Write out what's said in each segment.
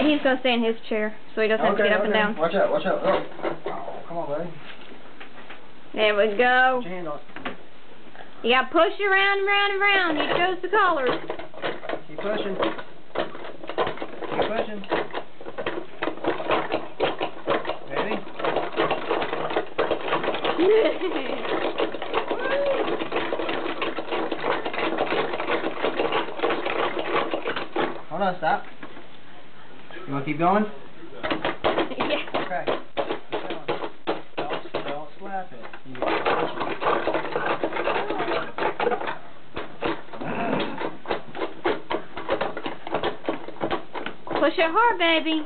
He's going to stay in his chair, so he doesn't have to get up and down. Watch out, watch out. Oh, come on, buddy. There we go. Put your hand on. You got to push it around and round and round. You chose the colors. Keep pushing. Keep pushing. Ready? Hold on, stop. You want to keep going? Yeah. Okay. Don't slap it. Push it hard, baby.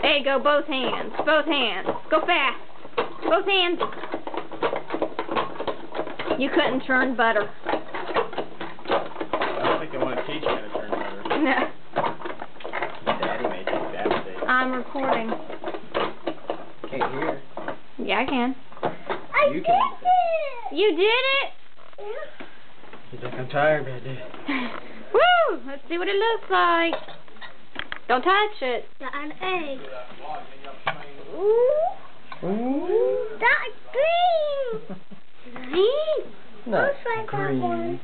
There you go, both hands. Both hands. Go fast. Both hands. You couldn't churn butter. I don't think they want to teach you how to turn butter. No. Daddy may take that mistake. I'm recording. Can't hear. Yeah, I can. You can. You did it? You think I'm tired, baby? Woo! Let's see what it looks like. Don't touch it. Got an egg. Ooh. Ooh. That's green. Green. Not Looks like that green. one.